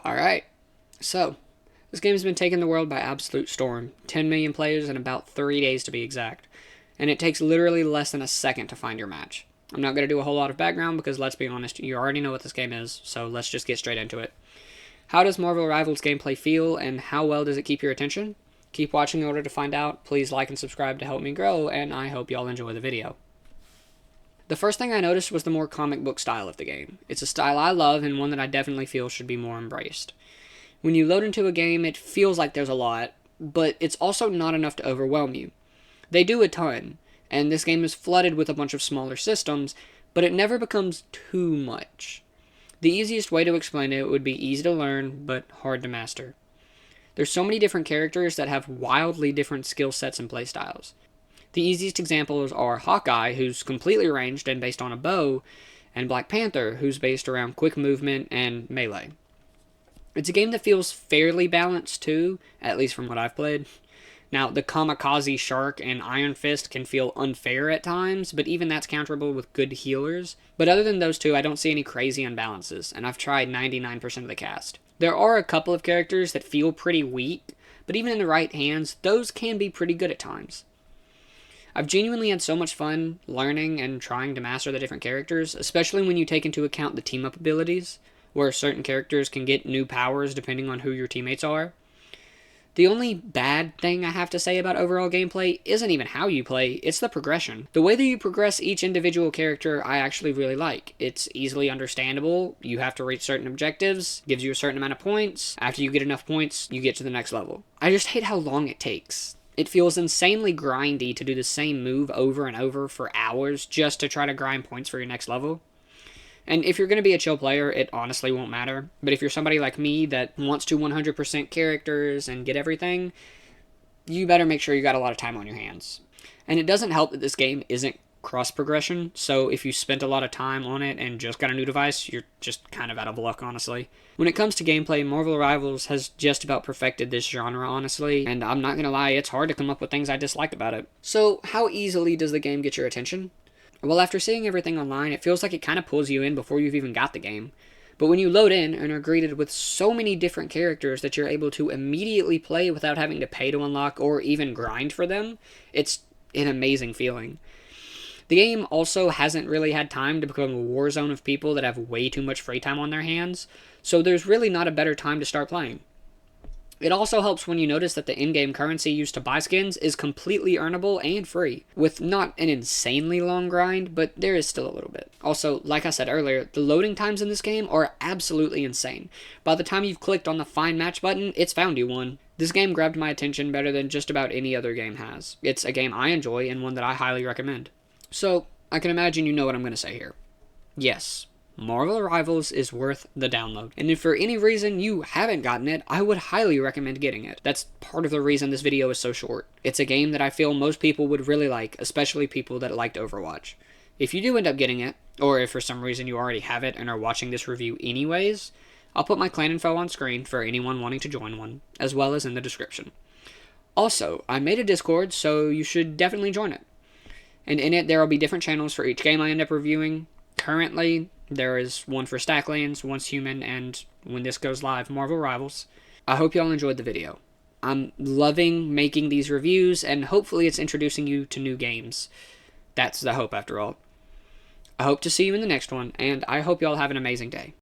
Alright, so this game has been taking the world by absolute storm. 10 million players in about 3 days to be exact. And it takes literally less than a second to find your match. I'm not going to do a whole lot of background because, let's be honest, you already know what this game is, so let's just get straight into it. How does Marvel Rivals gameplay feel, and how well does it keep your attention? Keep watching in order to find out. Please like and subscribe to help me grow, and I hope y'all enjoy the video. The first thing I noticed was the more comic book style of the game. It's a style I love and one that I definitely feel should be more embraced. When you load into a game, it feels like there's a lot, but it's also not enough to overwhelm you. They do a ton, and this game is flooded with a bunch of smaller systems, but it never becomes too much. The easiest way to explain it would be easy to learn, but hard to master. There's so many different characters that have wildly different skill sets and playstyles. The easiest examples are Hawkeye, who's completely ranged and based on a bow, and Black Panther, who's based around quick movement and melee. It's a game that feels fairly balanced too, at least from what I've played. Now, the Kamikaze Shark and Iron Fist can feel unfair at times, but even that's counterable with good healers. But other than those two, I don't see any crazy imbalances, and I've tried 99% of the cast. There are a couple of characters that feel pretty weak, but even in the right hands, those can be pretty good at times. I've genuinely had so much fun learning and trying to master the different characters, especially when you take into account the team-up abilities, where certain characters can get new powers depending on who your teammates are. The only bad thing I have to say about overall gameplay isn't even how you play, it's the progression. The way that you progress each individual character I actually really like. It's easily understandable, you have to reach certain objectives, gives you a certain amount of points, after you get enough points, you get to the next level. I just hate how long it takes. It feels insanely grindy to do the same move over and over for hours just to try to grind points for your next level. And if you're going to be a chill player, it honestly won't matter. But if you're somebody like me that wants to 100% characters and get everything, you better make sure you got a lot of time on your hands. And it doesn't help that this game isn't cross-progression, so if you spent a lot of time on it and just got a new device, you're just kind of out of luck, honestly. When it comes to gameplay, Marvel Rivals has just about perfected this genre, honestly, and I'm not gonna lie, it's hard to come up with things I dislike about it. So, how easily does the game get your attention? Well, after seeing everything online, it feels like it kind of pulls you in before you've even got the game. But when you load in and are greeted with so many different characters that you're able to immediately play without having to pay to unlock or even grind for them, it's an amazing feeling. The game also hasn't really had time to become a war zone of people that have way too much free time on their hands, so there's really not a better time to start playing. It also helps when you notice that the in-game currency used to buy skins is completely earnable and free, with not an insanely long grind, but there is still a little bit. Also, like I said earlier, the loading times in this game are absolutely insane. By the time you've clicked on the Find Match button, it's found you one. This game grabbed my attention better than just about any other game has. It's a game I enjoy and one that I highly recommend. So, I can imagine you know what I'm going to say here. Yes, Marvel Rivals is worth the download. And if for any reason you haven't gotten it, I would highly recommend getting it. That's part of the reason this video is so short. It's a game that I feel most people would really like, especially people that liked Overwatch. If you do end up getting it, or if for some reason you already have it and are watching this review anyways, I'll put my clan info on screen for anyone wanting to join one, as well as in the description. Also, I made a Discord, so you should definitely join it. And in it, there will be different channels for each game I end up reviewing. Currently, there is one for Stacklands, Once Human, and when this goes live, Marvel Rivals. I hope y'all enjoyed the video. I'm loving making these reviews, and hopefully it's introducing you to new games. That's the hope, after all. I hope to see you in the next one, and I hope y'all have an amazing day.